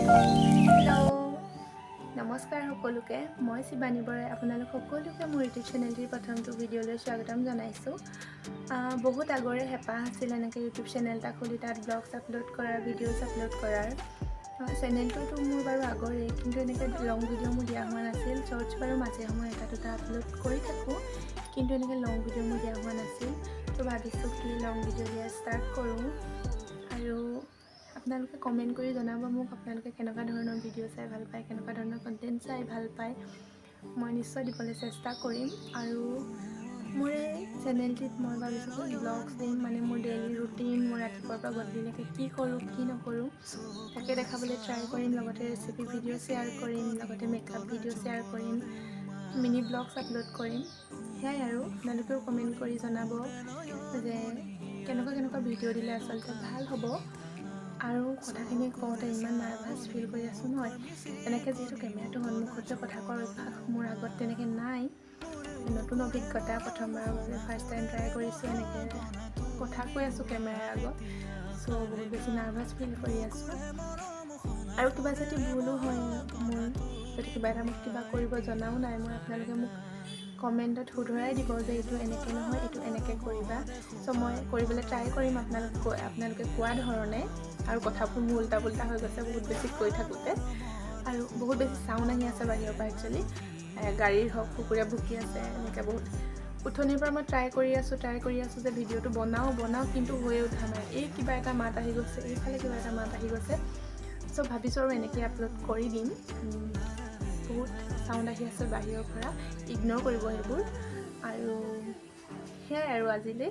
Hello' নমস্কাৰ সকলোকে মই শিৱানী বৰাই আপোনালোক সকলোকে মোৰ ইউটিউব চেনেলটিৰ প্ৰথমটো ভিডিঅ'লৈ স্বাগতম জনাইছোঁ। বহুত আগৰে হেঁপাহ আছিল এনেকৈ ইউটিউব চেনেল এটা খুলি তাত ব্লগছ আপলোড কৰাৰ ভিডিঅ'ছ আপলোড কৰাৰ। চেনেলটোতো মোৰ বাৰু আগৰেই, কিন্তু এনেকৈ লং ভিডিঅ' মোৰ দিয়া হোৱা নাছিল। শ্বৰ্টছ বাৰু মাজে সময়ে এটা দুটা আপলোড কৰি থাকোঁ, কিন্তু এনেকৈ লং ভিডিঅ' মোৰ দিয়া হোৱা নাছিল। তো ভাবিছোঁ কি লং ভিডিঅ' দিয়া ষ্টাৰ্ট কৰোঁ। আৰু আপোনালোকে কমেণ্ট কৰি জনাব মোক আপোনালোকে কেনেকুৱা ধৰণৰ ভিডিঅ' চাই ভাল পায়, কেনেকুৱা ধৰণৰ কণ্টেণ্ট চাই ভাল পায়। মই নিশ্চয় দিবলৈ চেষ্টা কৰিম। আৰু মোৰ এই চেনেলটিত মই ভাবিছোঁ কি ব্লগছ দিম, মানে মোৰ ডেইলি ৰুটিন, মই ৰাতিপুৱাৰ পৰা গধূলিলৈকে কি কৰোঁ কি নকৰোঁ তাকে দেখাবলৈ ট্ৰাই কৰিম। লগতে ৰেচিপি ভিডিঅ' শ্বেয়াৰ কৰিম, লগতে মেকআপ ভিডিঅ' শ্বেয়াৰ কৰিম, মিনি ব্লগছ আপলোড কৰিম। সেয়াই আৰু আপোনালোকেও কমেণ্ট কৰি জনাব যে কেনেকুৱা ভিডিঅ' দিলে আচলতে ভাল হ'ব। আৰু কথাখিনি কওঁতে ইমান নাৰ্ভাছ ফিল কৰি আছোঁ নহয়, এনেকৈ যিহেতু কেমেৰাটো সন্মুখত যে কথা কোৱাৰ অভ্যাস মোৰ আগত তেনেকৈ নাই, নতুন অভিজ্ঞতা, প্ৰথমবাৰৰ বাবে ফাৰ্ষ্ট টাইম ট্ৰাই কৰিছোঁ এনেকৈ কথা কৈ আছোঁ কেমেৰাৰ আগত। চ' বহুত বেছি নাৰ্ভাছ ফিল কৰি আছোঁ। আৰু কিবা যদি ভুলো হয়, মোৰ যদি কিবা এটা মোক কিবা কৰিব জনাও নাই মই, আপোনালোকে মোক কমেণ্টত শুধৰাই দিব যে এইটো এনেকৈ নহয়, এইটো এনেকৈ কৰিবা। চ' মই কৰিবলৈ ট্ৰাই কৰিম আপোনালোকে কোৱা ধৰণে। আৰু কথাবোৰ মোৰ উল্টা পুল্টা হৈ গৈছে বহুত বেছি কৈ থাকোঁতে, আৰু বহুত বেছি চাউণ্ড আহি আছে বাহিৰৰ পৰা। একচুৱেলি গাড়ীৰ হওক, কুকুৰে ভুকি আছে, এনেকৈ বহুত উঠনিৰ পৰা মই ট্ৰাই কৰি আছোঁ যে ভিডিঅ'টো বনাওঁ কিন্তু হৈয়ে উঠা নাই। এই কিবা এটা মাত আহি গৈছে, এইফালে কিবা এটা মাত আহি গৈছে। চ' ভাবিছোঁ আৰু এনেকৈ আপলোড কৰি দিম। বহুত চাউণ্ড আহি আছে বাহিৰৰ পৰা, ইগন'ৰ কৰিব সেইবোৰ। আৰু সেয়াই আৰু আজিলৈ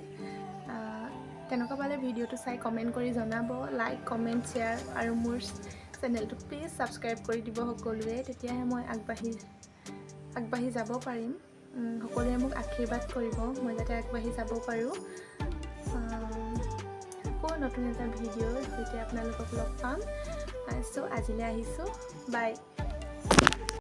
তেনেকুৱা পালে ভিডিঅ'টো চাই কমেণ্ট কৰি জনাব, লাইক কমেণ্ট শ্বেয়াৰ, আৰু মোৰ চেনেলটো প্লিজ ছাবস্ক্ৰাইব কৰি দিব সকলোৱে। তেতিয়াহে মই আগবাঢ়ি যাব পাৰিম। সকলোৱে মোক আশীৰ্বাদ কৰিব মই যাতে আগবাঢ়ি যাব পাৰোঁ। আকৌ নতুন এটা ভিডিঅ'ৰ সৈতে আপোনালোকক লগ পাম। চ' আজিলৈ আহিছোঁ, বাই।